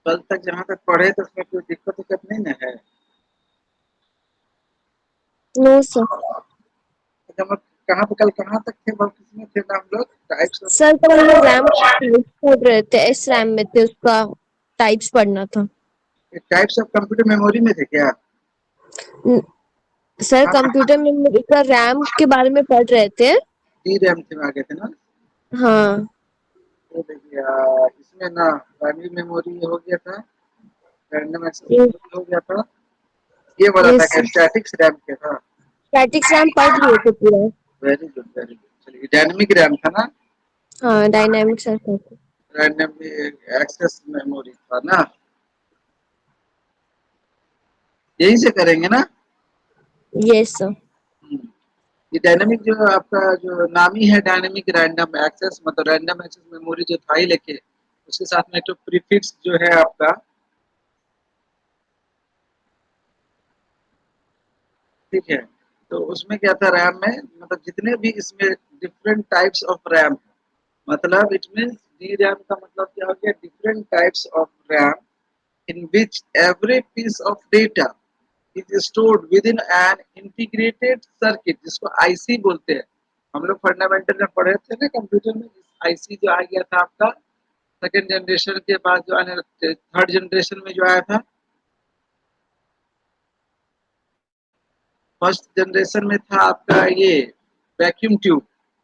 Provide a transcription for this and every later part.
12th तक जहाँ तक पढ़े तो उसमें कोई दिक्कत नहीं ना है? No sir. अच्छा, हम कल कहाँ तक थे, और किसमें थे ना हम लोग? टाइप्स ऑफ सर तो हम लोग रैम टाइप्स पढ़ रहे थे, एस रैम में थे, उसका टाइप्स पढ़ना था। कंप्यूटर मेमोरी में थे क्या? न- सर हाँ, कंप्यूटर मेमोरी का रैम के बारे में पढ़ रहे थे। डी रैम थे आगे थे ना? हाँ। तो देखिए इसमें ना प्राइमरी मेमोरी हो गया था, रैंडम एक्सेस ये मेमोरी हो गया था, ये वाला ये था क्या स्टैटिक्स रैम क्या था? स्टैटिक्स रैम पढ़ लिए थे पूरा। Very good very good. चलिए डायनेमिक रैम था ना? हाँ, डायनामिक्स सर था। रैंडम एक्सेस मेमोरी था ना? यही से करेंगे ना? Yes sir. हम्म। ये डायनेमिक जो आपका जो नामी है, डायनेमिक रैंडम एक्सेस, मतलब रैंडम एक्सेस मेमोरी जो था ही लेके उसके साथ में तो प्रीफिक्स जो है आपका, ठीक है। तो उसमें क्या था रैम में, मतलब जितने भी इसमें डिफरेंट टाइप्स ऑफ रैम, मतलब इट मींस डी रैम का मतलब क्या हो गया, different types of RAM in which every piece of data is stored within an integrated circuit, जिसको आईसी बोलते हैं। हम लोग फंडामेंटल में पढ़े थे ना कंप्यूटर में, आईसी जो आ गया था आपका सेकेंड जनरेशन के बाद, जो आने थर्ड जनरेशन में जो आया था। फर्स्ट जनरेशन में था आपका ये vacuum tube,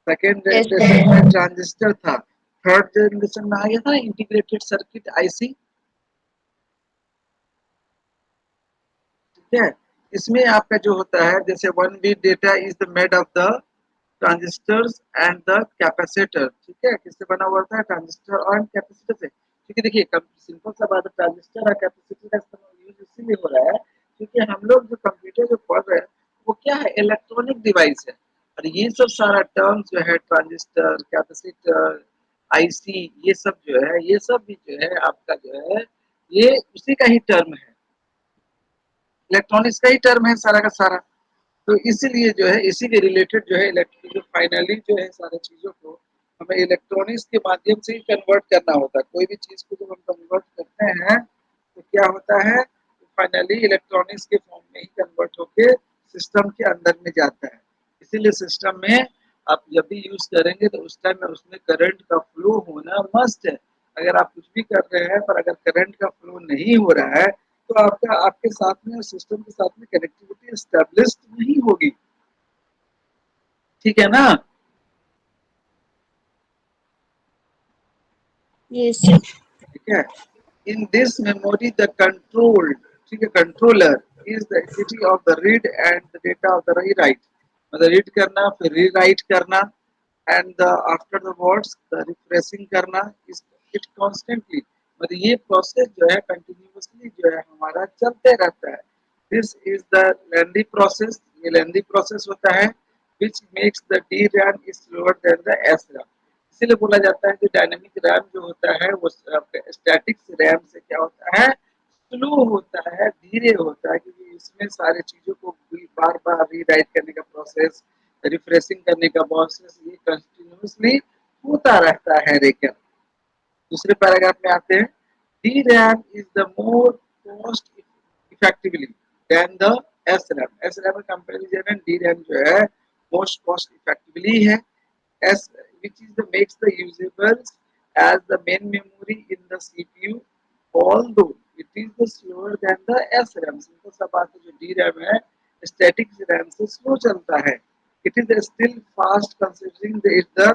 second yes sir. Generation में ट्रांजिस्टर था, थर्ड जनरेशन में आ गया था इंटीग्रेटेड सर्किट आईसी। ठीक है। इसमें आपका जो होता है, जैसे one bit data is the made of the transistors and the capacitor. ठीक है, किससे बना हुआ होता है? ट्रांजिस्टर और कैपेसिटर से। क्योंकि देखिए सिंपल सा बात है, ट्रांजिस्टर और कैपेसिटर का इस्तेमाल यूज इसीलिए हो रहा है क्योंकि हम लोग जो कंप्यूटर जो पढ़ रहे हैं वो क्या है, इलेक्ट्रॉनिक डिवाइस है। और ये सब सारा टर्म जो है, ट्रांजिस्टर, कैपेसिटर, आईसी, ये सब जो है, ये सब भी जो है आपका जो है, ये उसी का ही टर्म है, इलेक्ट्रॉनिक्स का ही टर्म है सारा का सारा। तो इसीलिए जो है, इसी के रिलेटेड जो है इलेक्ट्रिक जो फाइनली जो है सारी चीजों को हमें इलेक्ट्रॉनिक्स के माध्यम से ही कन्वर्ट करना होता है। कोई भी चीज को जब हम कन्वर्ट करते हैं तो क्या होता है, फाइनली इलेक्ट्रॉनिक्स के फॉर्म में ही कन्वर्ट होके सिस्टम के अंदर में जाता है। इसीलिए सिस्टम में आप जब भी यूज करेंगे तो उस टाइम में उसमें करंट का फ्लो होना मस्ट है। अगर आप कुछ भी कर रहे हैं पर अगर करंट का फ्लो नहीं हो रहा है तो आपका आपके साथ में सिस्टम के साथ में कनेक्टिविटी स्टेब्लिश नहीं होगी। ठीक है ना? Yes sir. ठीक है। In this memory the control, ठीक है, controller is the entity of the read and the data of the rewrite, मतलब रीड करना फिर रीराइट करना, and the after the words the refreshing करना, इस इट कॉन्स्टेंटली, मतलब ये प्रोसेस जो है कंटिन्यूअसली जो है हमारा चलते रहता है। This is the lengthy process, ये लेंदी प्रोसेस होता है which makes the DRAM is slower than the SRAM। इसीलिए बोला जाता है कि डायनेमिक रैम जो होता है वो स्टैटिक रैम से क्या होता है, स्लो होता है, धीरे होता है, क्योंकि इसमें सारी चीजों को बार बार रीराइट करने का प्रोसेस, रिफ्रेशिंग करने का प्रोसेस, ये कंटिन्यूसली होता रहता है। लेकिन दूसरे पैराग्राफ में आते हैं, D RAM is the more cost effectively than the S RAM. S RAM comparison में डी रैम जो है मोस्ट कॉस्ट इफेक्टिवली है। as which is the makes the usable as the main memory in the CPU, although it is the slower than the SRAM। Simple सा बात है, जो DRAM है static RAM से slow चलता है। It is still fast considering the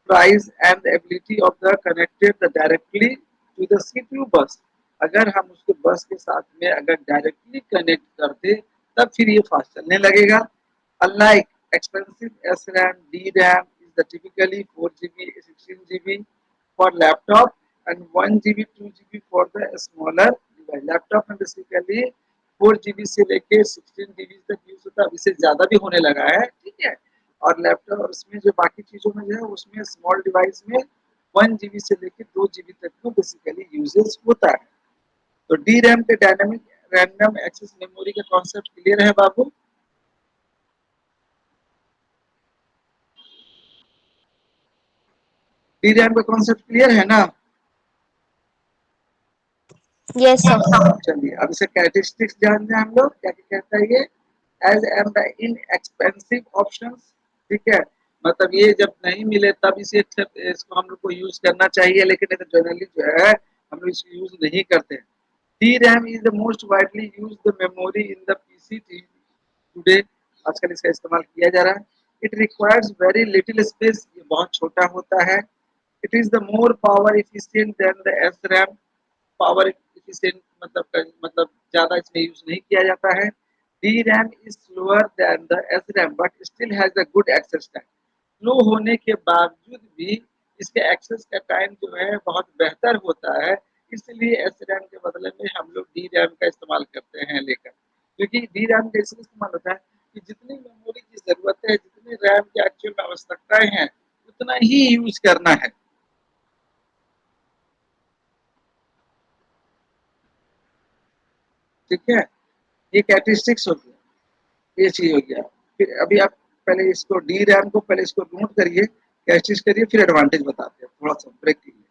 price and the ability of the connected the directly to the CPU bus। अगर हम उसके बस के साथ में अगर डायरेक्टली कनेक्ट कर दे तब फिर ये फास्ट चलने लगेगा। Unlike expensive SRAM, DRAM is the typically 4 GB, 16 GB for laptop and 1 GB, 2 GB for the smaller device। Laptop में बेसिकली 4 GB से लेके 16 GB तक यूज होता है, अब इससे ज्यादा भी होने लगा है। ठीक है। और लैपटॉप उसमें जो बाकी चीजों में जो है उसमें स्मॉल डिवाइस में 1 GB से लेके 2 GB तक में बेसिकली यूजेस होता है। तो डी रैम के डायनेमिक रैंडम एक्सेस मेमोरी का कॉन्सेप्ट क्लियर है बाबू? डी रैम का कॉन्सेप्ट क्लियर है ना? Yes, sir. चलिए अब इसे कैरेक्टरिस्टिक्स जान जाए हम लोग क्या क्या कहता है ये as am the inexpensive options. ठीक है, मतलब ये जब नहीं मिले तब इसे इसको हम लोग को यूज करना चाहिए, लेकिन जनरली जो है हम लोग इसको यूज नहीं करते हैं। DRAM is the most widely used memory in the PC today। आजकल इसका इस्तेमाल किया जा रहा है। It requires very little space, ये बहुत छोटा होता है। It is the more power efficient than the SRAM। Power efficient मतलब ज्यादा इसमें यूज नहीं किया जाता है। DRAM is slower than the SRAM but still has a good access time. Slow होने के बावजूद भी इसके एक्सेस का टाइम जो है बहुत बेहतर होता है। इसलिए SRAM के बदले में हम लोग DRAM का इस्तेमाल करते हैं लेकर, क्योंकि DRAM का इसलिए इस्तेमाल होता है कि जितनी मेमोरी की जरूरत है, जितनी रैम की एक्चुअल आवश्यकताएं हैं, उतना ही यूज करना है। ठीक है, ये कैरेक्टरिस्टिक्स हो गया, ये चीज हो गया। फिर अभी आप पहले इसको DRAM को पहले इसको नोट करिए, कैरेक्टरिस्टिक्स करिए, फिर एडवांटेज बताते हैं। थोड़ा सा ब्रेक कीजिए,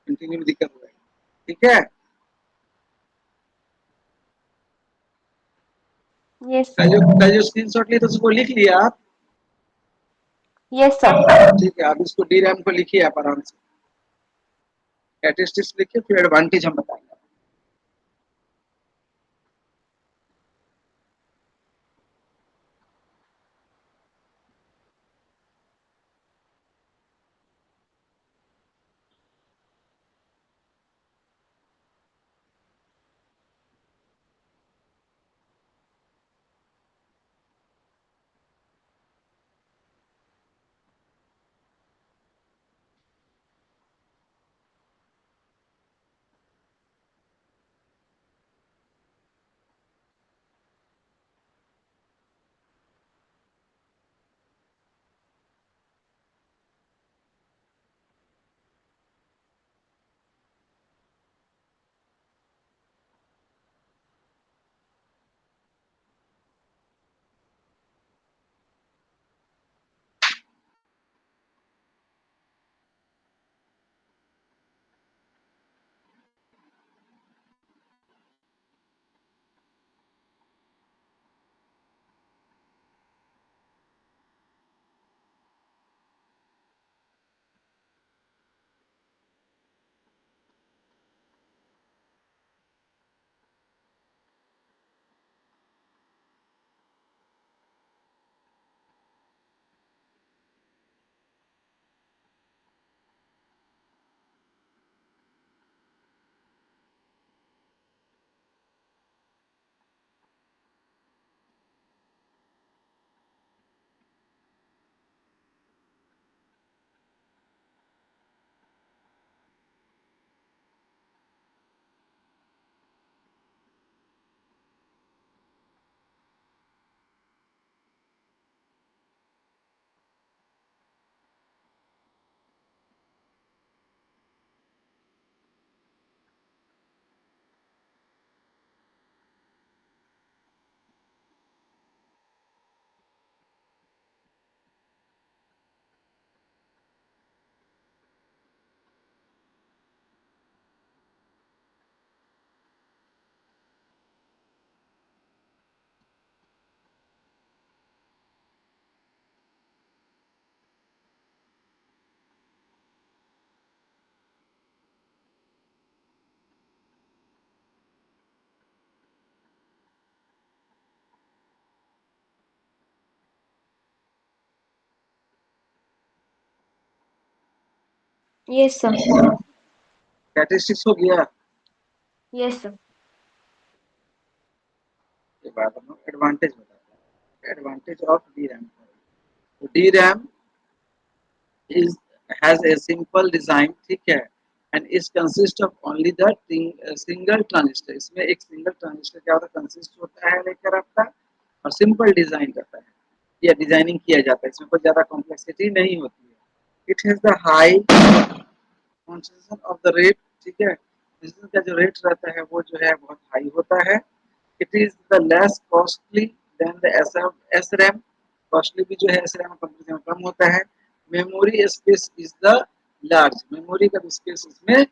कंटिन्यू में दिक्कत हो रहा है। ठीक है, Yes, sir. कल जो स्क्रीनशॉट लिए तो उसको लिख लिया आप। Yes, sir. ठीक है, आप इसको DRAM को लिखिए आप आराम से, कैरेक्टरिस्टिक्स लिखिए, फिर एडवांटेज हम बताएंगे। Yes, sir. कैरेक्टरिस्टिक्स हो गया। Yes, sir. के बाद हम लोग एडवांटेज बताते हैं। एडवांटेज ऑफ DRAM, तो DRAM is has a simple design। ठीक है, and is consist of only the single transistor. इसमें एक सिंगल ट्रांजिस्टर क्या होता है, कंसिस्ट होता है लेकर आपका, और सिंपल डिजाइन करता है या डिजाइनिंग किया जाता है। इसमें कोई ज्यादा कॉम्प्लेक्सिटी नहीं होती है। It has the high concentration of the rate. ठीक है, डिजिटल का जो रेट रहता है वो जो है बहुत हाई होता है। It is the less costly than the SRAM। Costly भी जो है SRAM कंपैरिजन में कम होता है। Memory space is the large, memory का स्पेस इसमें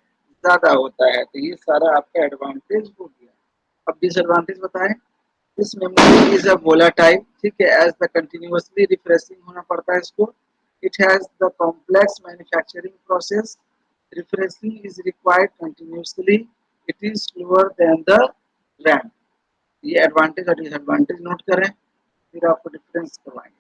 ज्यादा होता है। तो ये सारा आपका एडवांटेज हो गया। अब डिसएडवांटेज बताएं। This memory is a volatile, ठीक है, एज द कंटिन्यूअसली रिफ्रेशिंग होना पड़ता है इसको। It has the complex manufacturing process, refreshing is required continuously, it is slower than the RAM. ये एडवांटेज और डिसएडवांटेज नोट करें, फिर आपको डिफरेंस करवाएंगे।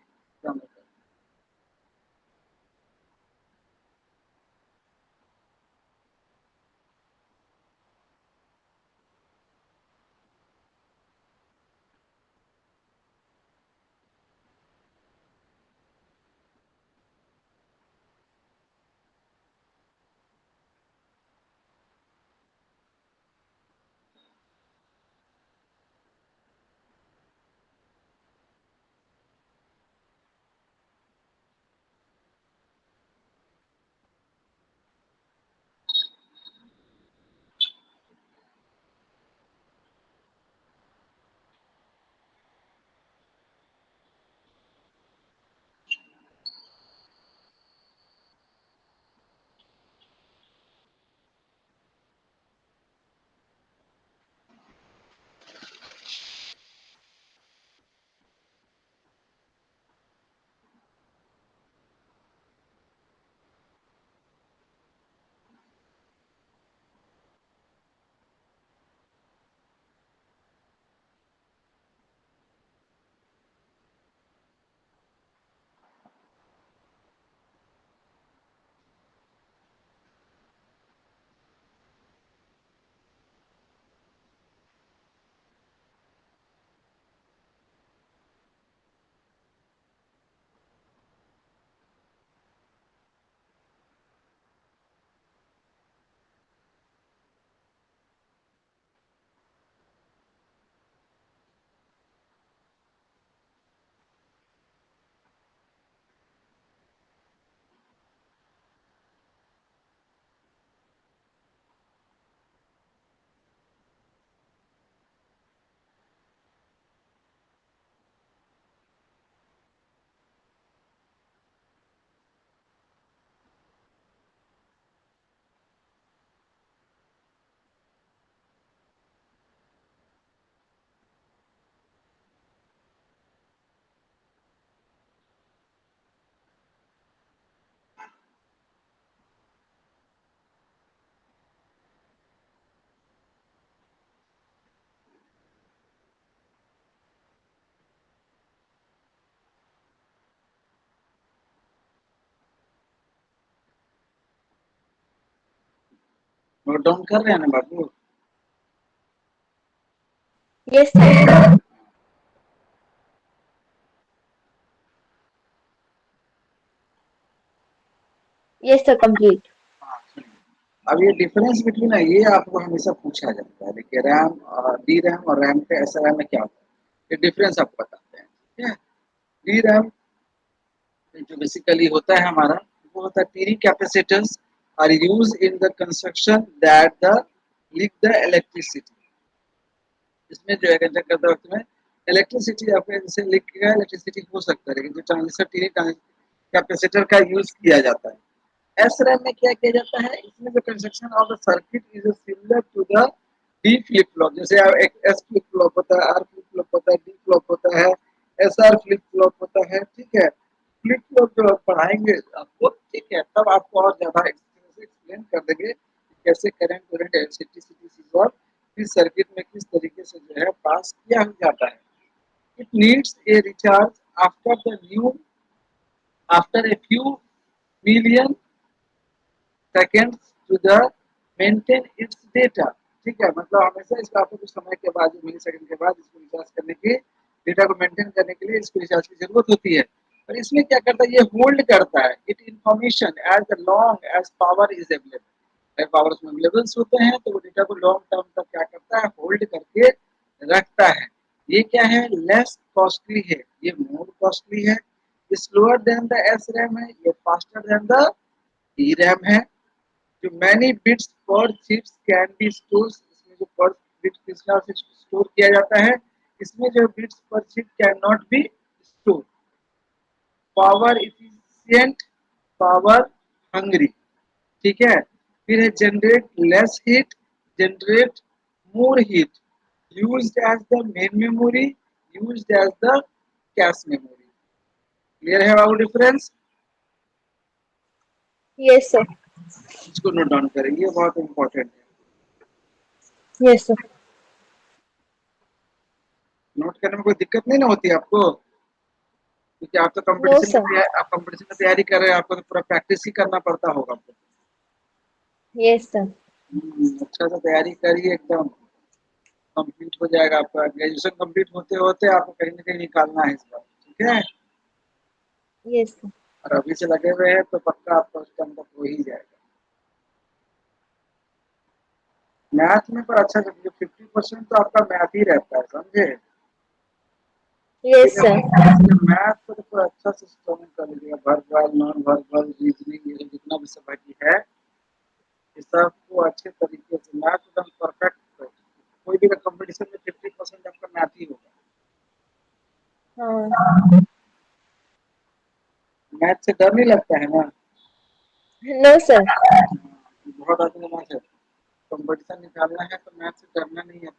नोट डाउन कर रहे हैं ना बाबू? Yes, sir. Yes, sir. Complete. हाँ, सुनिए। अब ये डिफरेंस बिटवीन है, ये आपको हमेशा पूछा जाता है। देखिए रैम, डी रैम और रैम पे एस रैम में क्या होता है, ये डिफरेंस आपको बताते हैं। ठीक है। डी रैम जो बेसिकली होता है हमारा, वो होता है टीरी capacitance are used in the construction that the leak the electricity. इसमें जो है कंडक्ट करते वक्त में इलेक्ट्रिसिटी आपके जैसे लीक का इलेक्ट्रिसिटी हो सकता है, लेकिन जो ट्रांजिस्टर टीरी कैपेसिटर का यूज किया जाता है। एस रैम में क्या किया जाता है, इसमें जो construction of the circuit is similar to the D flip flop. जैसे एक एस फ्लिप फ्लॉप होता है, आर फ्लिप फ्लॉप होता है, डी फ्लॉप होता है, एस आर फ्लिप फ्लॉप होता है। ठीक है। फ्लिप फ्लॉप जो आप पढ़ाएंगे आपको, ठीक है, तब आपको और ज्यादा एक्सप्लेन कर देंगे कि कैसे करंट करंट एलसीडी सीरीज और इस सर्किट में किस तरीके से जो है पास किया जाता है। It needs a recharge after the new after a few million seconds to the maintain its data. ठीक है, मतलब हमेशा इसका आपको कुछ समय के बाद, मिली सेकंड के बाद इसको रिचार्ज करने की, डेटा को मेंटेन करने के लिए इसको रिचार्ज की जरूरत होती है। और इसमें क्या करता है, ये होल्ड करता है it information as long as power is available. Power उसमें अवेलेबल होते हैं तो वो डेटा को लॉन्ग टर्म तक क्या करता है, होल्ड करके रखता है। ये क्या है, लेस कॉस्टली है, ये मोर कॉस्टली है। Slower than the S RAM है, ये faster than the D RAM है। जो मैनी बिट्स पर चिप्स कैन बी स्टोर, इसमें जो पर बिट किस तरह से स्टोर किया जाता है, इसमें जो बिट्स पर chip can not be store. Power efficient, power hungry. ठीक है। फिर है generate less heat, generate more heat, used as the main memory, used as the cache memory. Clear है बाबू डिफरेंस? Yes, sir. इसको नोट डाउन करेंगे, ये बहुत important है। Yes, sir. नोट करने में कोई दिक्कत नहीं ना होती आपको? क्योंकि आप तो No, sir. आप कंपटीशन में तैयारी कर रहे हैं, आपको तो पूरा प्रैक्टिस ही करना पड़ता होगा आपको। Yes, sir. अच्छा से तैयारी करिए, एकदम कंप्लीट हो जाएगा आपका ग्रेजुएशन। कंप्लीट होते होते आपको कहीं ना कहीं निकालना है इस बार, ठीक है? Yes, sir. और अभी से लगे हुए हैं तो पक्का आपका उसके अंदर हो ही जाएगा। मैथ में पर अच्छा, 50% तो आपका मैथ ही रहता है, समझे? Yes, sir. मैथ को तो अच्छा से स्ट्रॉन्ग कर लीजिएगा। वर्बल, नॉन वर्बल, रीजनिंग, ये जितना भी सब बाकी है, ये सब को अच्छे तरीके से मैथ एकदम परफेक्ट। कोई भी कंपटीशन में 50% आपका मैथ ही होगा। हाँ. मैथ से डर नहीं लगता है ना? No, sir. बहुत आदमी मैथ है, कंपटीशन निकालना है तो मैथ से डरना नहीं है।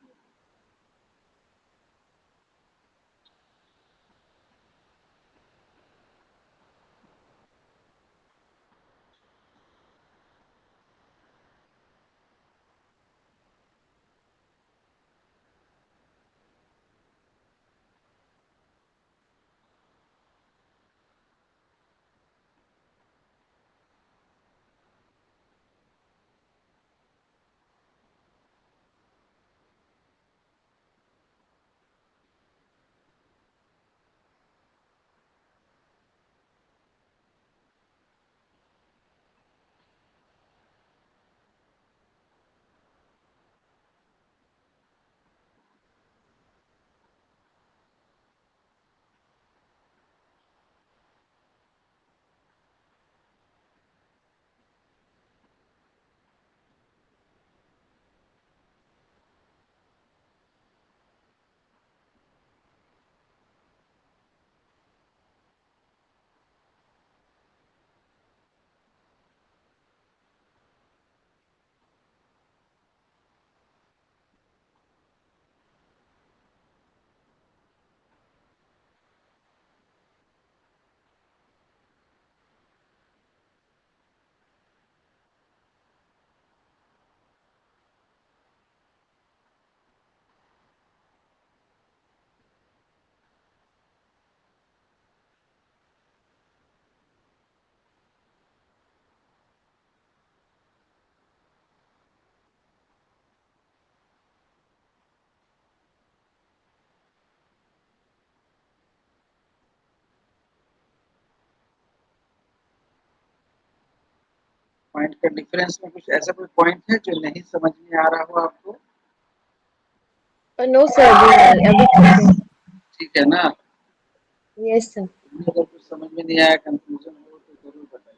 पॉइंट का डिफरेंस में कुछ ऐसा कोई पॉइंट है जो नहीं समझ में आ रहा हो आपको? No, sir. अभी नहीं. अभी ठीक है. ठीक है ना? Yes, sir. अगर कुछ समझ में नहीं आया, कंफ्यूजन हो तो जरूर बताइए।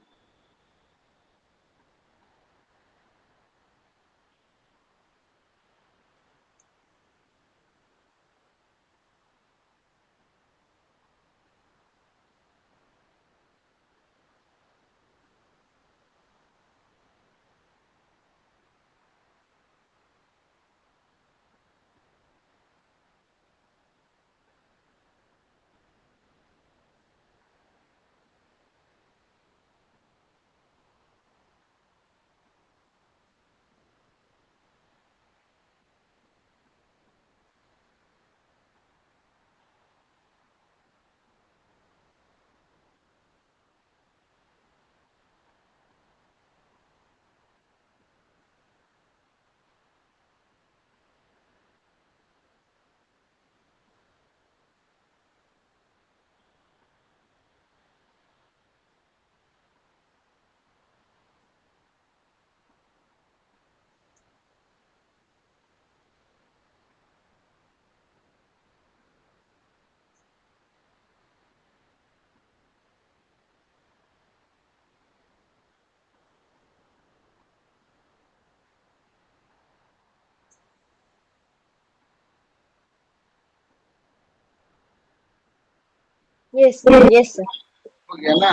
Yes, sir. Yes, sir. हो गया ना?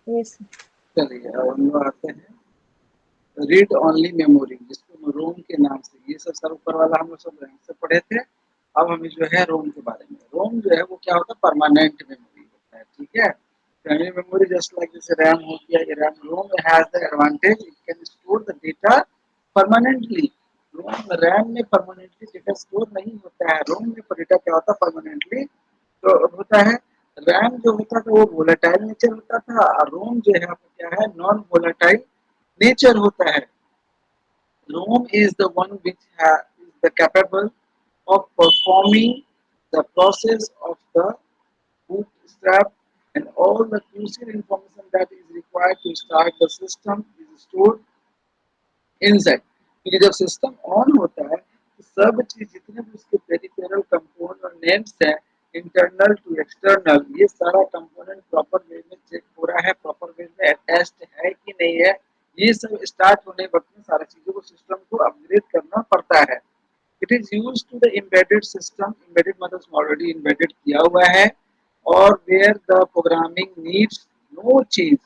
Yes, sir. चलिए अब हम लोग आते हैं रीड ओनली मेमोरी, जिसको रोम के नाम से, ये सब सर ऊपर वाला हम लोग सब रैम से पढ़े थे। अब हमें जो है रोम के बारे में, रोम जो है वो क्या होता है, परमानेंट मेमोरी होता है, ठीक है। प्राइमरी मेमोरी जस्ट लाइक जैसे रैम हो गया, ये RAM, ROM has the advantage it can store the data permanently. ROM RAM में परमानेंटली डेटा स्टोर नहीं होता है, रोम में डेटा क्या होता है, परमानेंटली तो होता है। रैम जो होता था वो वोलेटाइल नेचर होता था, और रोम जो है वो क्या है, नॉन वोलेटाइल नेचर होता है। Rome is the one which is the capable of performing the process of the bootstrap, and all the crucial information that is required to start the system is stored inside। क्योंकि जब system on होता है तो सब चीज जितने भी उसके पेरिफेरल कंपोनेंट्स हैं, इंटरनल टू एक्सटर्नल, ये सारा कंपोनेंट प्रॉपर वे में चेक हो रहा है, प्रॉपर वे में अटैच्ड है कि नहीं है। ये सब स्टार्ट होने वक्त में सारी चीजों को, सिस्टम को अपग्रेड करना पड़ता है। It is use to the embedded system, embedded मतलब ऑलरेडी एम्बेडेड किया हुआ है, और where the programming needs no change,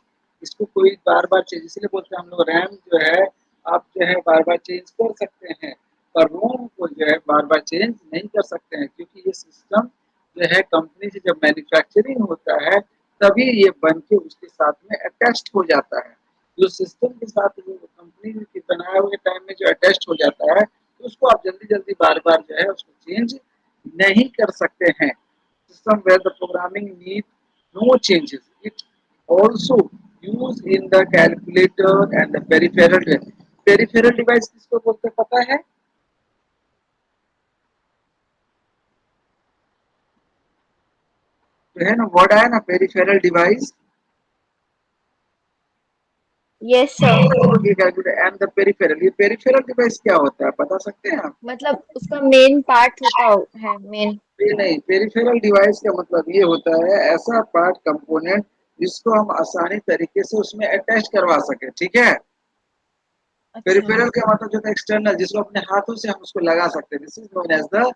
इसको कोई बार बार चेंज, इसलिए बोलते हैं हम लोग रैम जो है आप जो है बार बार चेंज कर सकते हैं, पर रोम को जो है बार बार चेंज नहीं कर सकते हैं, क्योंकि ये सिस्टम जो है कंपनी से जब मैन्युफैक्चरिंग होता है तभी ये बन के उसके साथ में अटैच्ड हो जाता है। जो सिस्टम के साथ जो कंपनी के बनाए हुए टाइम में जो अटैच्ड हो जाता है, तो उसको आप जल्दी जल्दी बार बार जो है उसको चेंज नहीं कर सकते हैं। System where the programming need no changes, it also used in the calculator and the peripheral device। peripheral device किसको बोलते हैं पता है? जो है ना वर्ड आया ना पेरिफेरल डिवाइस, यस सर। ये कैलकुलेटर एंड द पेरिफेरल, ये पेरिफेरल डिवाइस क्या होता है बता सकते हैं आप? मतलब उसका मेन पार्ट होता है, मेन। ये नहीं, पेरिफेरल डिवाइस का मतलब ये होता है ऐसा पार्ट कंपोनेंट जिसको हम आसानी तरीके से उसमें अटैच करवा सके, ठीक है। अच्छा। पेरिफेरल का मतलब जो है एक्सटर्नल, जिसको अपने हाथों से हम उसको लगा सकते हैं, this is known as the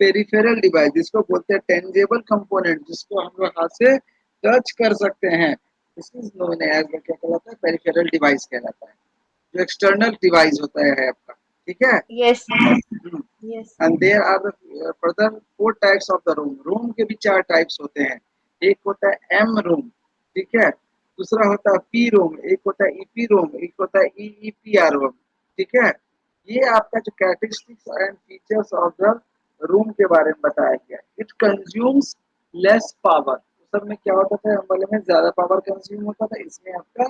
peripheral device, जिसको बोलते हैं टेंजेबल कंपोनेंट, जिसको हम लोग हाथ से टच कर सकते हैं, दिस इज नोन एज क्या कहलाता है, पेरिफेरल डिवाइस कहलाता है, जो एक्सटर्नल डिवाइस होता है आपका, ठीक है। Yes sir. Yes. And there are the further four types of the ROM, ROM के भी चार टाइप्स होते हैं। एक होता है एम रूम, ठीक है, दूसरा होता है पी रूम, एक होता है ईपी रूम, एक होता है ईईपीआर रूम, ठीक है। ये आपका जो characteristics and features of the room के बारे में बताया गया। इट कंज्यूम्स लेस पावर, सब में क्या होता था, हम वाले में ज्यादा पावर कंज्यूम होता था, इसमें आपका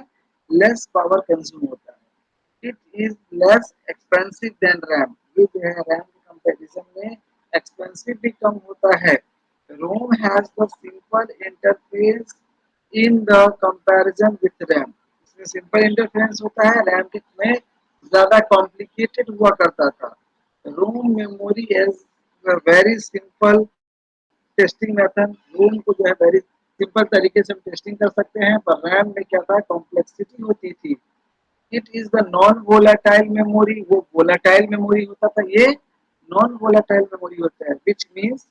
लेस पावर कंज्यूम होता है। It is less expensive than RAM, ये जो है रैम के कंपैरिजन में एक्सपेंसिव भी कम होता है। ROM has the simple interface in the comparison with RAM, इसमें सिंपल इंटरफेरेंस होता है, रैम के में ज्यादा कॉम्प्लिकेटेड हुआ करता था। ROM memory is very simple testing method, ROM को जो है वेरी सिंपल तरीके से हम टेस्टिंग कर सकते हैं, पर रैम में क्या था, कॉम्प्लेक्सिटी होती थी। It is the non volatile memory, वो वोलाटाइल मेमोरी होता था, ये नॉन वोलाटाइल मेमोरी होता है, which means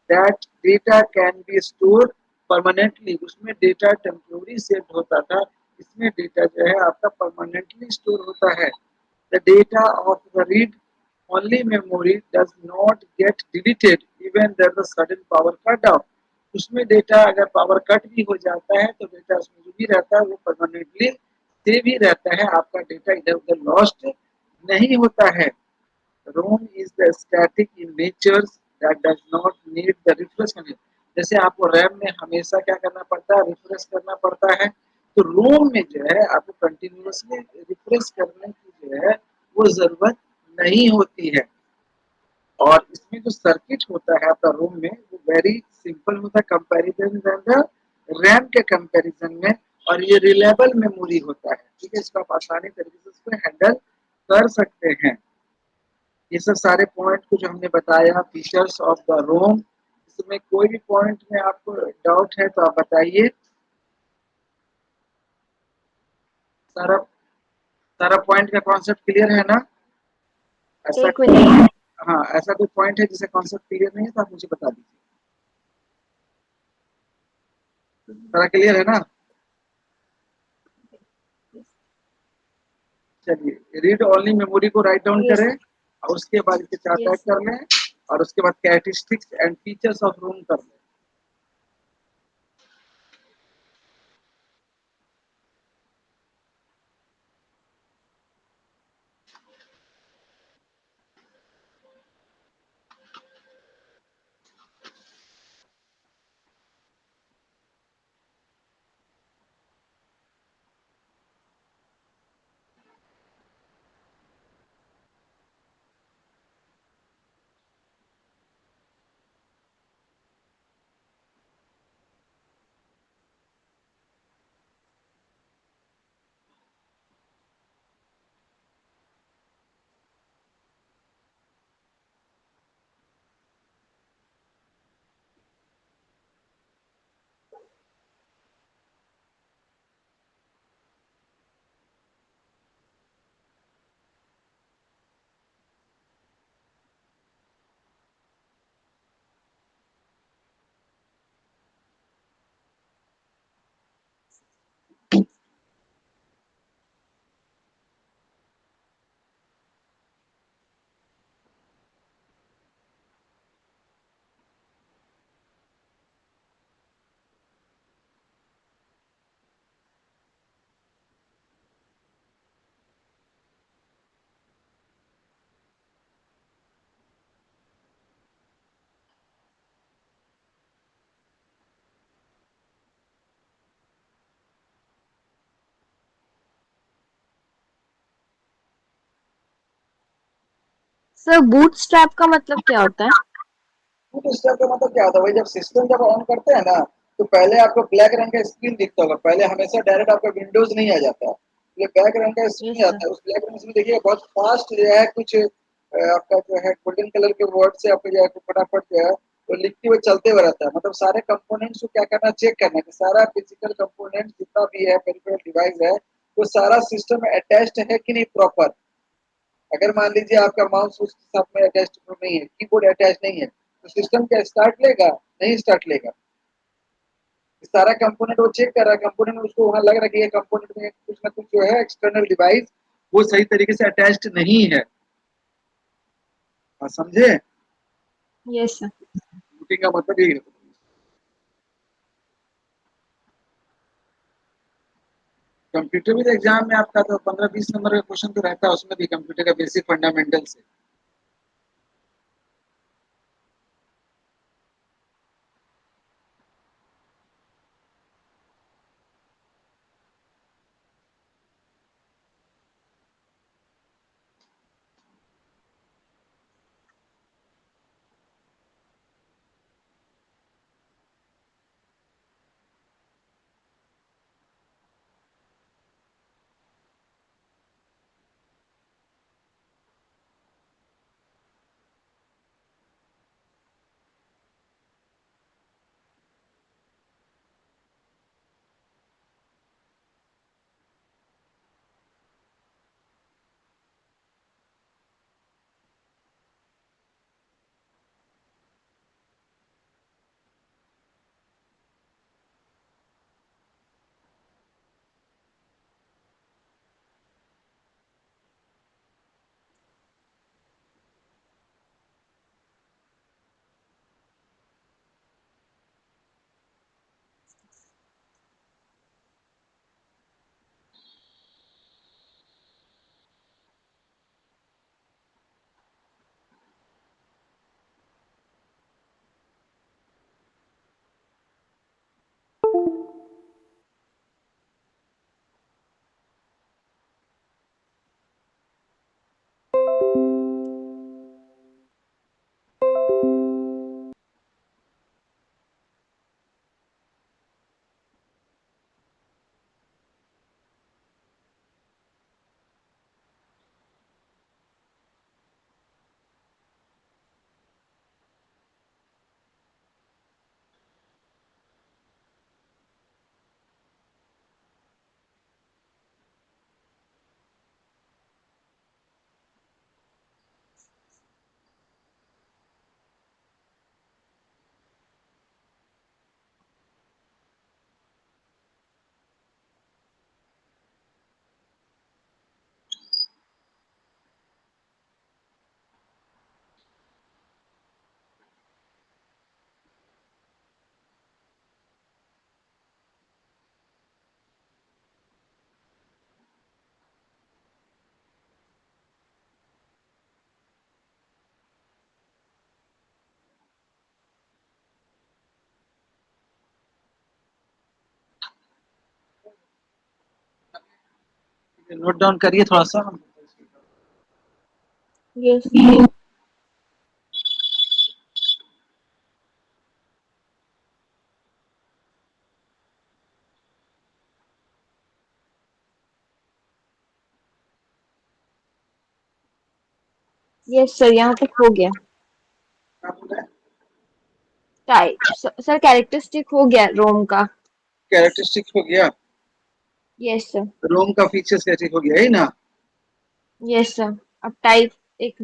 that data can B store permanently, उसमें डेटा टेम्पोररी सेव होता था, इसमें डेटा जो है आपका परमानेंटली स्टोर होता है। The data of the read only memory does not get deleted even there the sudden power cut off। उसमें डेटा अगर पावर कट भी हो जाता है तो डेटा उसमें जो भी रहता है वो परमानेंटली सेव ही रहता है, आपका डेटा इधर उधर लॉस्ट नहीं होता है। ROM is the static in nature that does not need the refresh, जैसे आपको रैम में हमेशा क्या करना पड़ता है, रिफ्रेश करना पड़ता है, तो रोम में जो है आपको कंटिन्यूअसली रिफ्रेश करने की जो है वो जरूरत नहीं होती है। और इसमें जो सर्किट होता है आपका रोम में वो वेरी सिंपल होता है कंपैरिजन रैम के कंपैरिजन में, और ये रिलायबल मेमोरी होता है, ठीक है, इसको आप आसानी तरीके से इसको हैंडल कर सकते हैं। ये सब सारे पॉइंट को जो हमने बताया फीचर्स ऑफ द रोम, इसमें कोई भी पॉइंट में आपको डाउट है तो आप बताइए। सारा सारा पॉइंट का कॉन्सेप्ट क्लियर है ना? ऐसा, एक मिनट। हाँ ऐसा कोई पॉइंट है जिसे कॉन्सेप्ट क्लियर नहीं है तो आप मुझे बता दीजिए। सारा क्लियर है ना? चलिए, रीड ओनली मेमोरी को राइट डाउन यस। करें और उसके बाद इसे चार्ट यस आउट कर लें और उसके बाद characteristics and features of room कर लें। सर, बूटस्ट्रैप का मतलब क्या होता है? बूट स्ट्रैप का मतलब क्या होता है? वही जब सिस्टम जब ऑन करते हैं ना, तो पहले आपको ब्लैक रंग का स्क्रीन दिखता होगा। पहले हमेशा डायरेक्ट आपका विंडोज नहीं आ जाता है। ये ब्लैक रंग का यस स्क्रीन सर। आता है। उस ब्लैक रंग में देखिए बहुत फास्ट जो है कुछ आपका जो है गोल्डन कलर के वर्ड से आपको जो है फटाफट जो है वो लिखते हुए चलते हुए रहता है। मतलब सारे कंपोनेंट्स को क्या करना, चेक करना कि सारा फिजिकल कंपोनेंट जितना भी है, पेरिफेरल डिवाइस है, वो सारा सिस्टम में अटैच्ड है कि नहीं प्रॉपर। अगर मान लीजिए आपका माउस उस साथ में अटैच नहीं है, कीबोर्ड अटैच नहीं है, तो सिस्टम क्या स्टार्ट लेगा? नहीं स्टार्ट लेगा। सारा कंपोनेंट वो चेक कर रहा है, कंपोनेंट में उसको वहां लग रहा है कि ये कंपोनेंट में कुछ ना कुछ जो है एक्सटर्नल डिवाइस वो सही तरीके से अटैच्ड नहीं है। हाँ, समझे? Yes sir. बूटिंग का मतलब यही है। कंप्यूटर भी एग्जाम में आपका तो 15-20 नंबर का क्वेश्चन तो रहता है, उसमें भी कंप्यूटर का बेसिक फंडामेंटल से। नोट डाउन करिए थोड़ा सा। यस। यस सर, यहाँ तक हो गया। टाइप सर, कैरेक्टरिस्टिक हो गया रोम का। कैरेक्टरिस्टिक हो गया। Yes sir. रोम का फीचर्स कैसे हो गया, है ना। Yes sir. अब टाइप एक।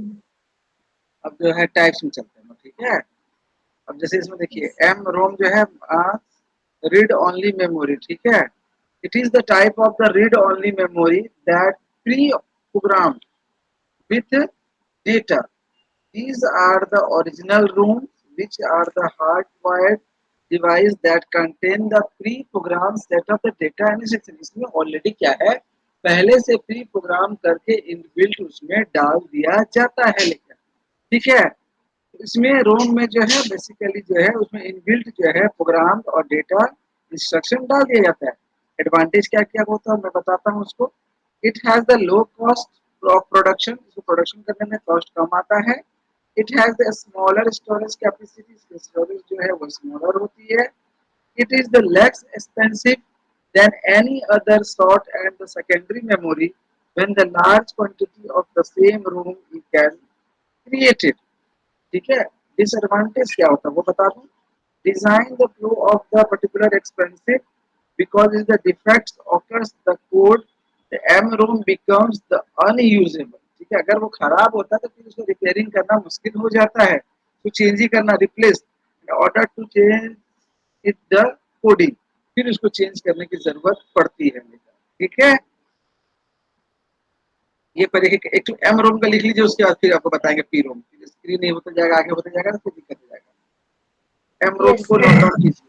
अब जो है टाइप्स में चलते हैं, ठीक है। अब जैसे इसमें देखिए यस एम रोम जो है रीड ओनली मेमोरी, ठीक है। It is the type of the read only memory that pre program with data. These are the original rooms, which are the hardwired device that contain the pre-programmed set of the data and instruction. इसमें already क्या है, पहले से pre programme करके inbuilt उसमें डाल दिया जाता है, लेकिन ठीक है। इसमें रोम में जो है बेसिकली जो है उसमें इनबिल्ट जो है प्रोग्राम और डेटा इंस्ट्रक्शन डाल दिया जाता है। एडवांटेज क्या क्या होता है मैं बताता हूँ उसको। It has the low cost of production, इसको प्रोडक्शन करने में कॉस्ट कम आता है। It has the smaller storage capacity, storage जो है वो स्मॉलर होती है। It is the less expensive than any other sort and the secondary memory when the large quantity of the same room is can created, ठीक है। Disadvantage क्या होता है वो बता दूं। Design the flow of the particular expensive because is the defects occurs the code the M ROM becomes the unusable, ठीक है। अगर वो खराब होता है तो फिर उसको रिपेयरिंग करना मुश्किल हो जाता है, तो चेंज ही करना, replace in order to change it the coding, फिर उसको चेंज करने की जरूरत पड़ती है, ठीक है। ये पर एक तो एम रोम का लिख लीजिए, उसके बाद फिर आपको बताएंगे पी रोम, स्क्रीन नहीं होता जाएगा, आगे होता जाएगा तो फिर दिक्कत हो जाएगा। एम रोम यस को नोट डाउन कीजिए।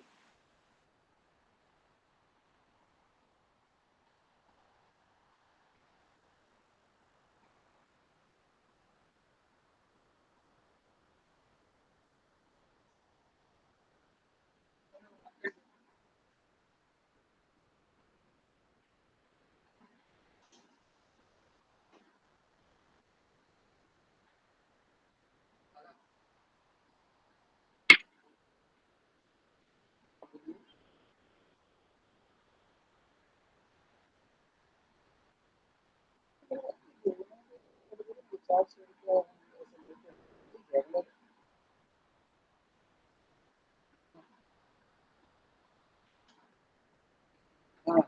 हाँ,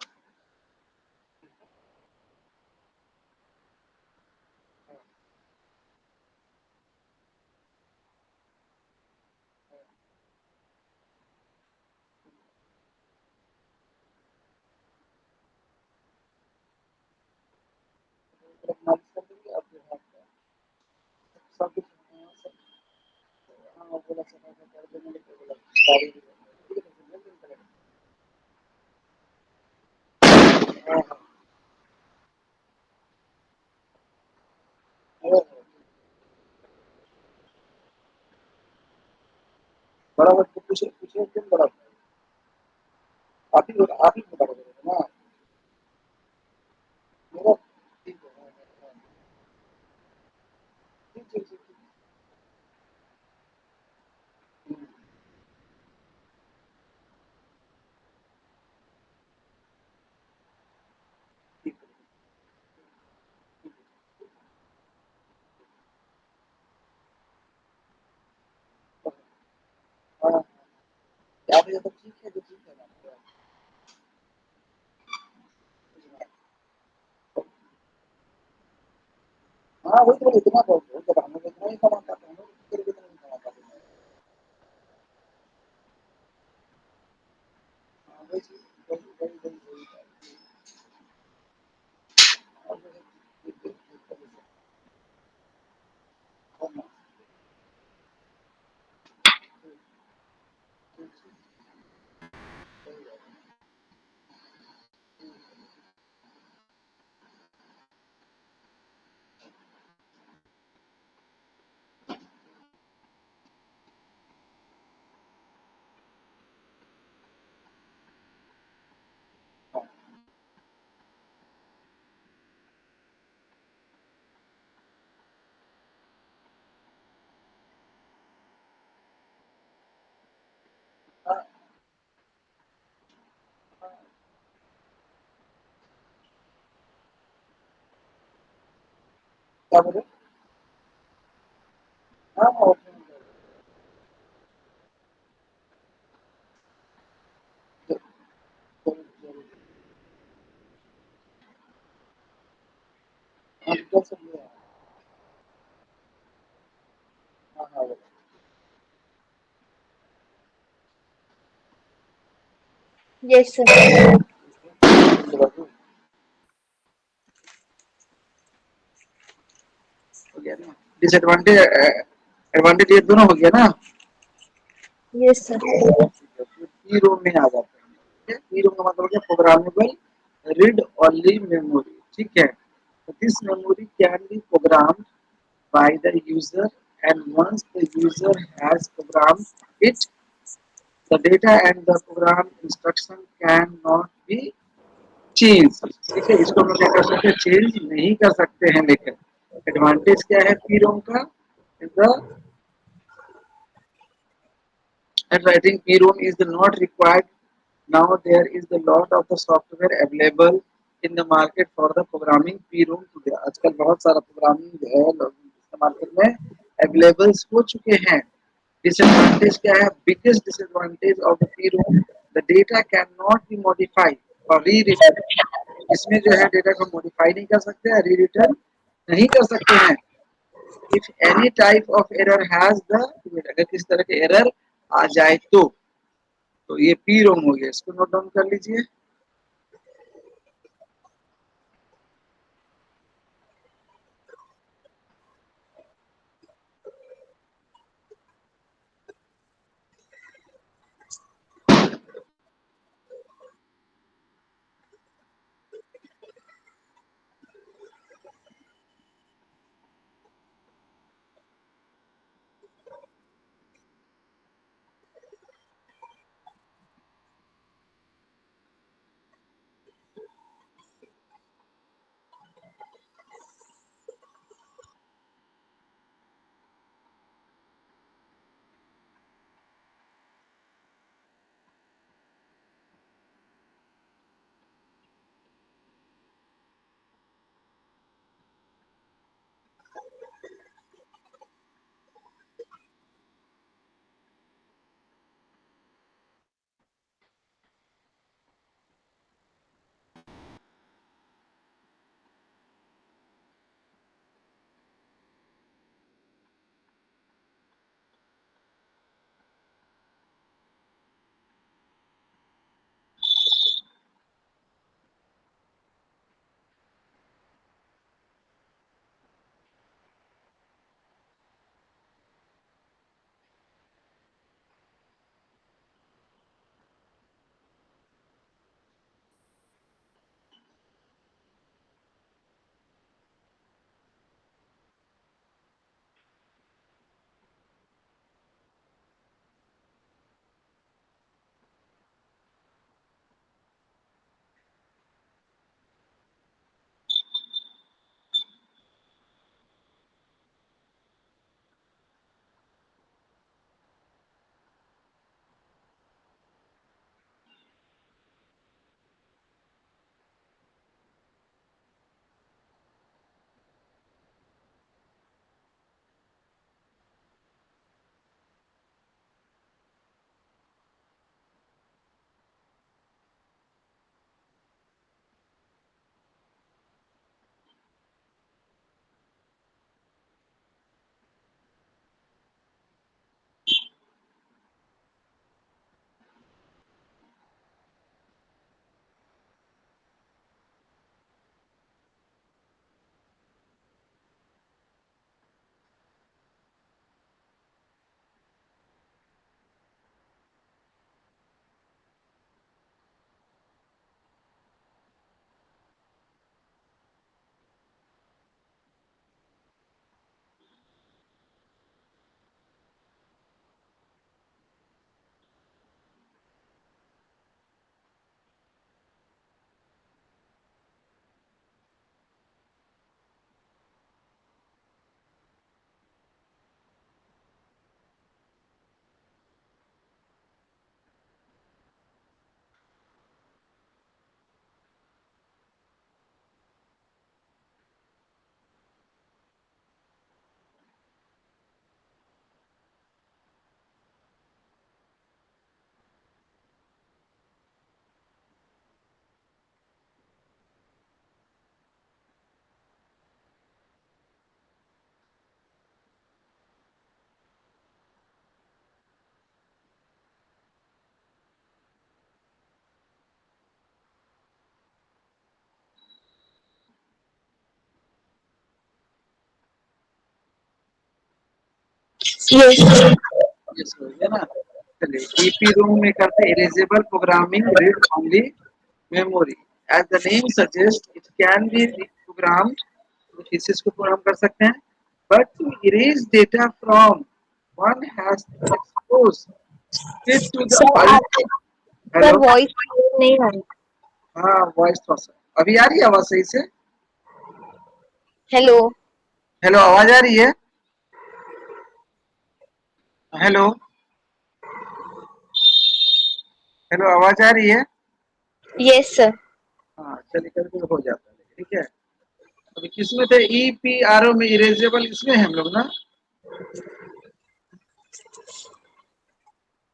मालिश कर देंगे अब जो है सब कुछ। हाँ, बोला समय में कर देंगे लेकिन बोला गाड़ी भी ठीक है, हाँ हाँ। हाँ, बड़ा बच्चे पूछे पूछे क्यों बड़ा, आप ही बता रहे ना। मेरा ठीक है, हाँ, हाँ, ठीक ठीक ठीक ठीक, ठीक है, हाँ, 4 बजे तक ठीक है तो ठीक है ना। हाँ वही तो इतना बहुत हो, जब हम लोग इतना ही कमा पाते हैं, हम लोग फिर भी इतना नहीं कमा पाते हैं। हाँ, वही चीज़, वही वही वही वही और जो है, ठीक है, ठीक है, हाँ, हाँ, ठीक, ठीक, सही बात है। क्या बोले? हाँ हाँ, open कर दो। जरूर जरूर। हाँ कर सकते हैं। हाँ हाँ बोलो। Yes, sir. बाबू, हो गया ना? डिसएडवांटेज एडवांटेज ये दोनों हो गया ना? Yes, sir. पी रोम में आ जाते हैं। पी रोम का मतलब क्या? Programmable read only memory. ठीक है, this memory can be program by the user, and once the user has programmed it, the data and the program instruction cannot be changed। ठीक है, इसको हम लोग क्या कर सकते हैं? चेंज नहीं कर सकते हैं। लेकिन एडवांटेज क्या है पीरोम का? The and writing PROM is not required. Now there is a lot of the software available in the market for the programming PROM today। आजकल बहुत सारा प्रोग्रामिंग जो है मार्केट में अवेलेबल हो चुके हैं। डिसएडवांटेज क्या है? Biggest disadvantage of the PROM, the data can not be modified और री रिटर्न। इसमें जो है डेटा को मॉडिफाई नहीं कर सकते हैं, री रिटर्न नहीं कर सकते हैं। If any type of error has the, अगर किस तरह के एरर आ जाए तो ये पी रोम हो गया। इसको नोट डाउन कर लीजिए। Yes. ये हो गया ना। चलिए ईपी रोम में करते erasable programmable read only memory. As the name suggest it can be program, किसी को प्रोग्राम कर सकते हैं, but to erase data from one has to expose it to the sir alt. आपका हेलो। वॉइस नहीं आ रही। हाँ वॉइस थोड़ा सा अभी आ रही है आवाज सही से। हेलो। हेलो आवाज आ रही है। हेलो। हेलो आवाज आ रही है। Yes sir. हाँ चलिए कभी कभी हो जाता है ठीक है। अभी किसमें थे ई पी आर ओ में इरेजेबल इसमें है हम लोग ना।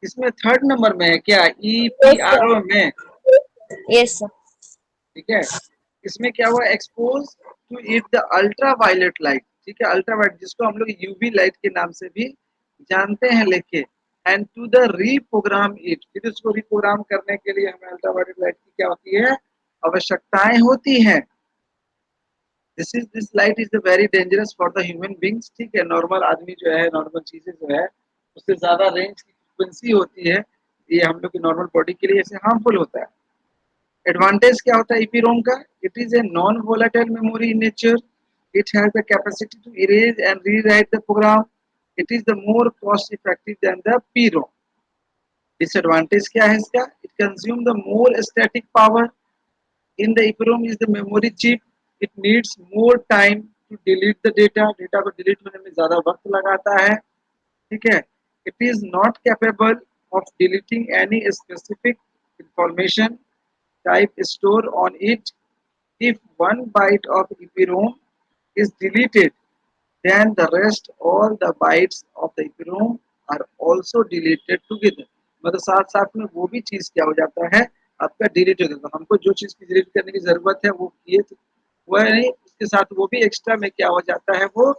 इसमें थर्ड नंबर में है क्या E P yes R sir. O में। Yes sir. ठीक है। इसमें क्या हुआ expose to it the ultra violet light. ठीक है अल्ट्रा वायलेट जिसको हम लोग यूवी लाइट के नाम से भी जानते हैं लेके। And to the reprogram it, फिर उसको रिप्रोग्राम करने के लिए हमें अल्ट्रा वायलेट लाइट की क्या होती है आवश्यकताएं होती हैं। This light is very dangerous for the human beings. ठीक है नॉर्मल आदमी जो है नॉर्मल चीजें जो है उससे ज्यादा रेंज की फ्रिक्वेंसी होती है, ये हम लोग की नॉर्मल बॉडी के लिए ऐसे हार्मफुल होता है। एडवांटेज क्या होता है ईपीरोम का, it is a non volatile memory in nature, it has the capacity to erase and rewrite the program, it is the more cost effective than the PROM. Disadvantage क्या है इसका, it consume the more static power, in the EEPROM is the memory chip, it needs more time to delete the data, data को delete होने में ज्यादा वक्त लगाता है। ठीक है। It is not capable of deleting any specific information type stored on it. If one byte of EPROM is deleted, then the rest all the bytes of the EPROM are also deleted together। मतलब साथ साथ में वो भी चीज क्या हो जाता है आपका डिलीट हो जाता है। हमको जो चीज की डिलीट करने की जरूरत है वो किए वह नहीं, उसके साथ वो भी एक्स्ट्रा में क्या हो जाता है वो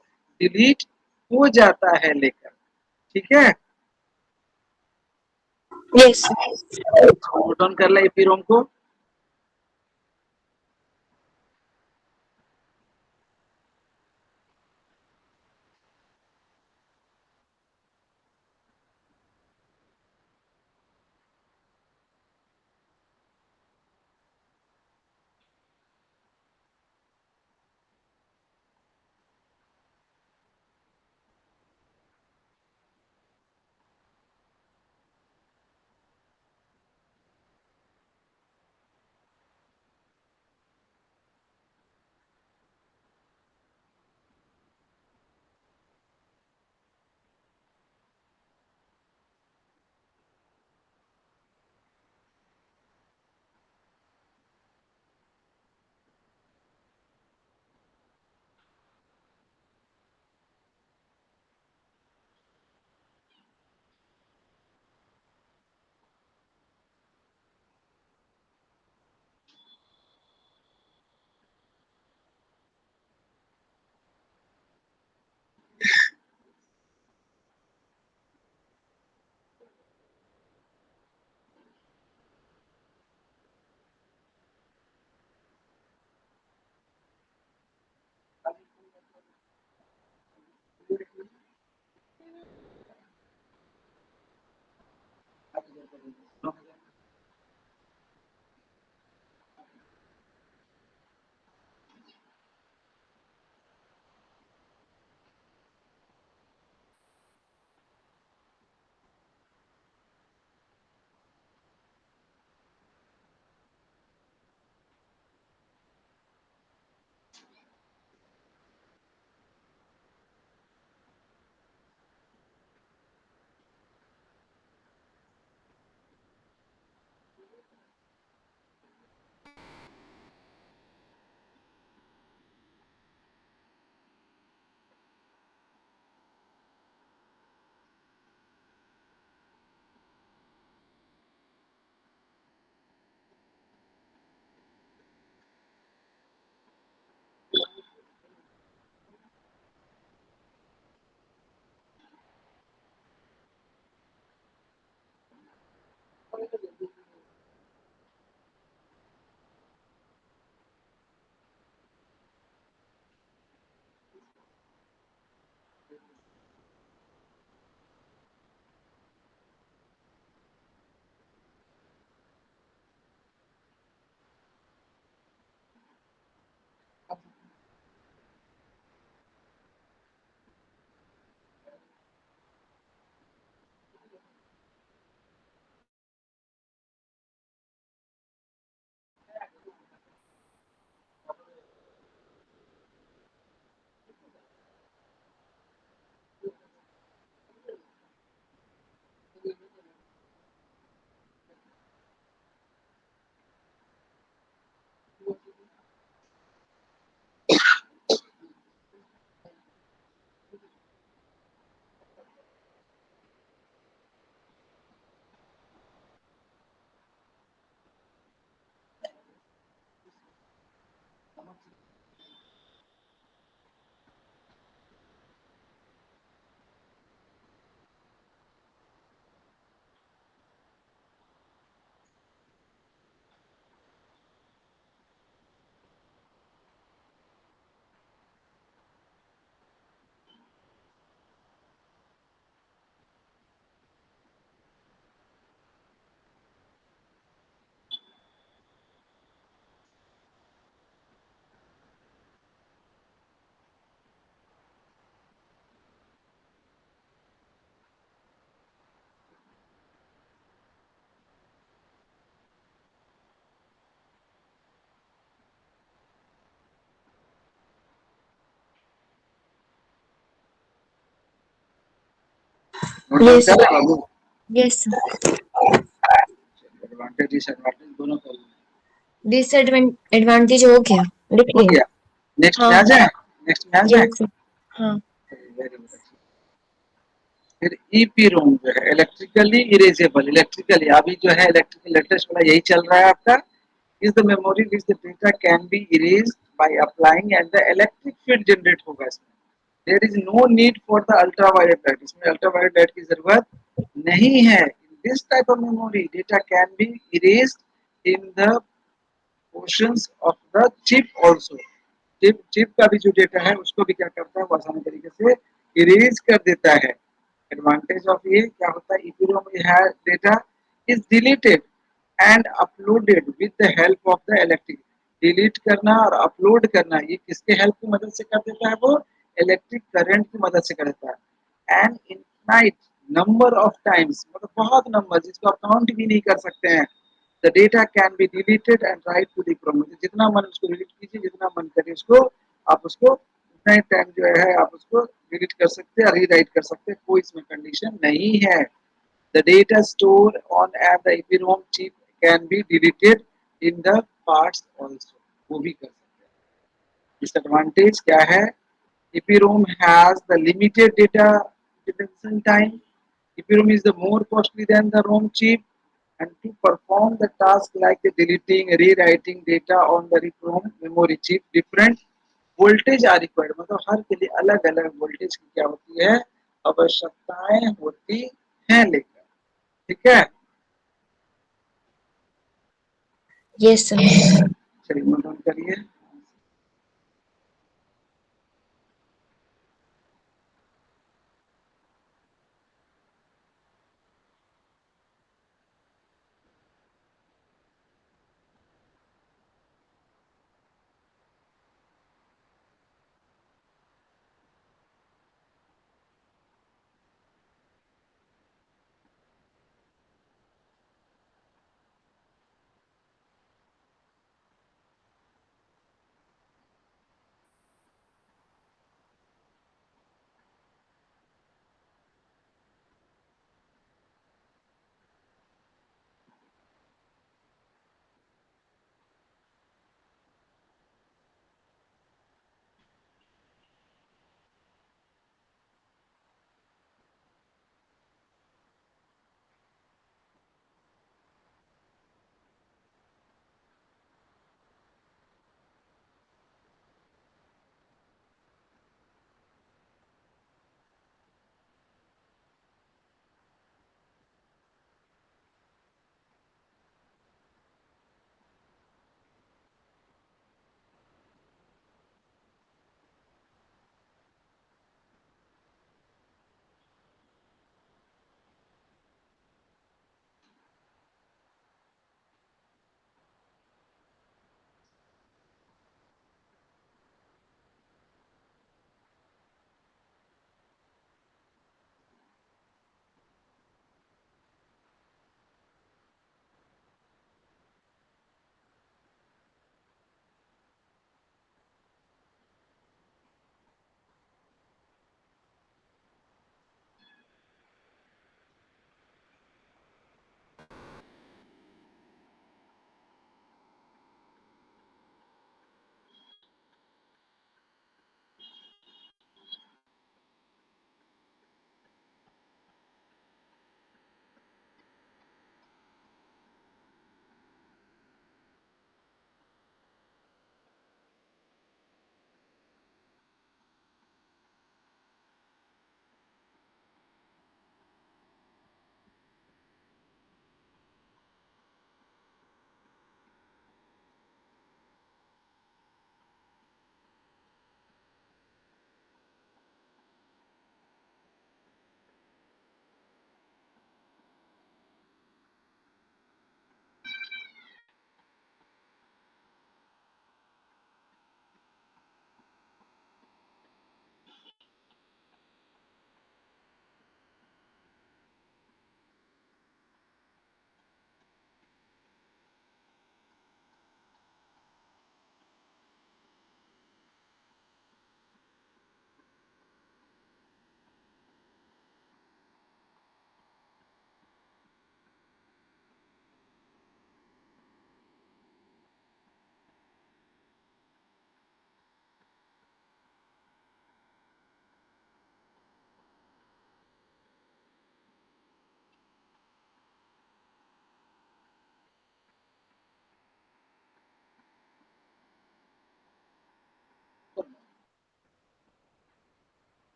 डिलीट हो जाता है लेकर। ठीक है। यस। नोट डाउन कर ले EPROM को। नोट डाउन Yes, कर रहे हैं बाबू? yes. एडवांटेज डिसएडवांटेज दोनों कर लें। डिसएडवांटेज हो गया, लिख हो लिया। गया। नेक्स्ट में हाँ आ जाए, नेक्स्ट में आ जाए। यस। हाँ वेरी गुड। फिर ईपी रोम जो है इलेक्ट्रिकली इरेजेबल, इलेक्ट्रिकली अभी जो है इलेक्ट्रिकल लेटेस्ट वाला यही चल रहा है आपका। Is the memory which the data can be erase by applying and the electric field generate होगा इसमें। There is no need for the ultraviolet light, इसमें अल्ट्रावायलेट लाइट की जरूरत नहीं है। In this type of memory data can be erased in the portions of the chip also. Chip का भी जो डेटा है उसको भी क्या करता है वो आसानी तरीके से इरेज कर देता है। एडवांटेज ऑफ ये क्या होता है, EPROM data is deleted and uploaded with the help of the electric. Delete करना और अपलोड करना ये किसके हेल्प की मदद से कर देता है, वो इलेक्ट्रिक करंट की मदद से कर देता है। And infinite number of times, मतलब बहुत नंबर जिसको आप काउंट भी नहीं कर सकते हैं। The data can be deleted and write to the EPROM, जितना मन उसको डिलीट कीजिए, जितना मन करे उसको आप उसको उतना ही टाइम जो है आप उसको डिलीट कर सकते हैं, रीराइट कर सकते हैं, कोई इसमें कंडीशन नहीं है। The data stored on at the EPROM chip can be deleted in the parts also, वो भी कर सकते हैं। Disadvantage क्या है, EPROM has the limited data retention time. EPROM is the more costly than the ROM chip, and to perform the task like the deleting, rewriting data on the EPROM memory chip, different voltage are required, मतलब हर के लिए अलग अलग voltage की क्या होती है, आवश्यकताएं होती हैं। लेकर ठीक है, यस सर। चलिए नोट डाउन करिए।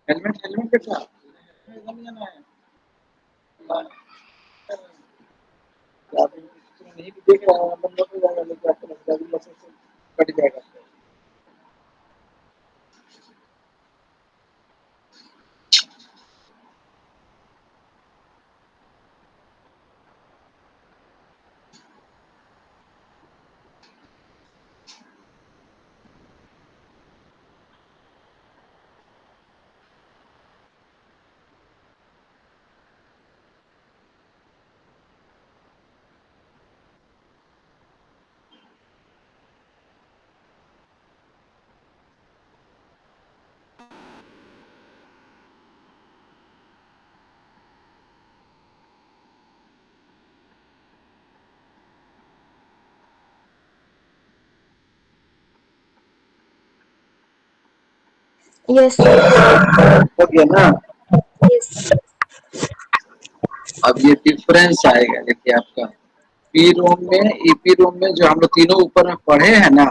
हेलमेट हेलमेट के साथ आप नहीं भी देख रहा है बंदों को जाएगा लेके आपको ड्राइविंग लाइसेंस कट जाएगा। Yes sir. हो गया ना। यस। अब ये डिफरेंस आएगा देखिए आपका पी रोम में ईपी रोम में जो हम लोग तीनों ऊपर में पढ़े हैं ना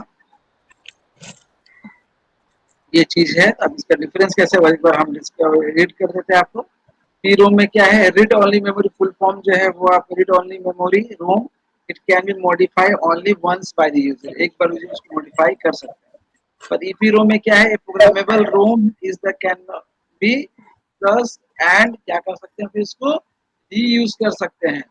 ये चीज है। अब इसका डिफरेंस कैसे होगा एक बार हम इसका रीड कर देते हैं आपको। पी रोम में क्या है read only memory full form जो है वो आप read only memory ROM it can be modify only once by the user एक बार यूजर उसको मॉडिफाई कर सकते हैं। पर ईपी रोम में क्या है programmable Rome is the can be plus and क्या कर सकते हैं फिर इसको रीयूज कर सकते हैं।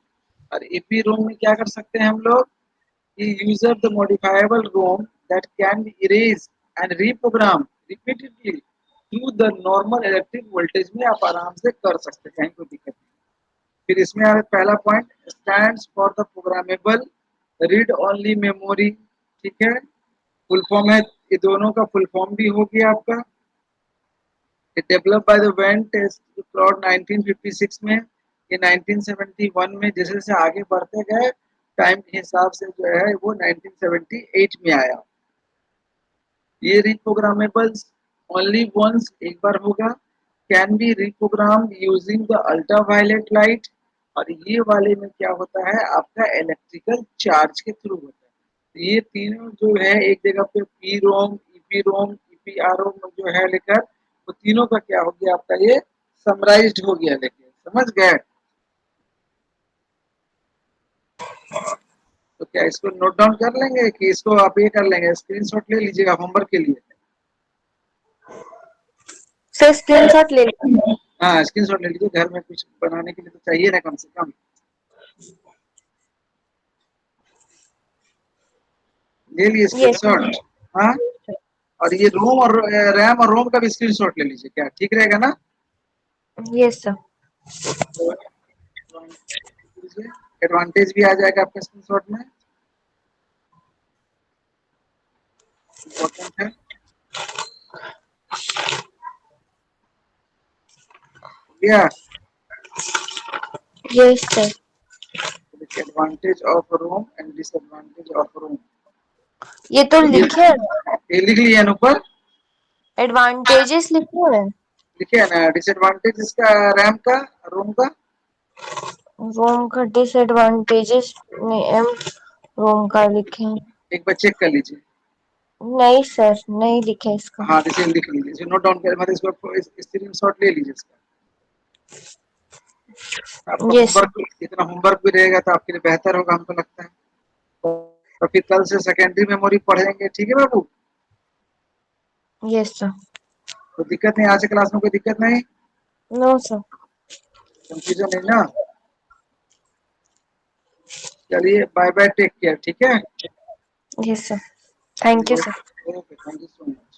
और ईपी रोम में क्या कर सकते हैं हम लोग कि user the modifiable ROM that can be erase and reprogram repeatedly through the normal electric voltage में आप आराम से कर सकते हैं कहीं कोई दिक्कत नहीं। फिर इसमें पहला point stands for the programmable read only memory ठीक है फुल फॉर्म है ये दोनों का फुल फॉर्म भी हो गया आपका। Develop by the went cloud 1956 में ये 1971 में जैसे जैसे आगे बढ़ते गए टाइम के हिसाब से जो है वो 1978 में आया। ये रिप्रोग्रामेबल ओनली वंस एक बार होगा can be reprogram using the ultraviolet light और ये वाले में क्या होता है आपका इलेक्ट्रिकल चार्ज के थ्रू होता है। तो ये तीनों जो है एक जगह पे पी रोम ईपी आर रोम जो है लेकर वो तीनों का क्या हो गया आपका ये समराइज्ड हो गया लेके समझ गए। तो क्या इसको नोट डाउन कर लेंगे कि इसको आप ये कर लेंगे स्क्रीनशॉट ले लीजिएगा होमवर्क के लिए। सर स्क्रीनशॉट ले लीजिए। हाँ स्क्रीनशॉट ले लीजिए घर में कुछ बनाने के लिए तो चाहिए ना कम से कम। ले लिए यस। स्क्रीनशॉट। हाँ और ये रोम और रैम और रोम का भी स्क्रीनशॉट ले लीजिए क्या ठीक रहेगा ना। Yes sir. एडवांटेज भी आ जाएगा आपके स्क्रीनशॉट में इम्पोर्टेंट है। या yes sir. Advantage of ROM and disadvantage of ROM ये तो लिखे हैं। ये लिख लिए हैं ऊपर एडवांटेजेस लिखे हैं। लिखे है ना डिसएडवांटेज इसका रैम का रोम का रोम का डिसएडवांटेजेस एम रोम का लिखे हैं। एक बार चेक कर लीजिए। नहीं सर नहीं लिखे इसका। हाँ इसे लिख लीजिए इसे नोट डाउन कर मतलब इसको स्क्रीनशॉट ले लीजिए इसका। आपका यस होमवर्क इतना होमवर्क भी रहेगा तो आपके लिए बेहतर होगा हमको लगता है। तो फिर कल से सेकेंडरी मेमोरी पढ़ेंगे ठीक है बाबू। Yes sir. तो दिक्कत नहीं आज के क्लास में कोई दिक्कत नहीं नो सर। कंफ्यूजन नहीं ना। चलिए बाय बाय टेक केयर ठीक है। Yes sir. Thank you sir. Okay thank you so much.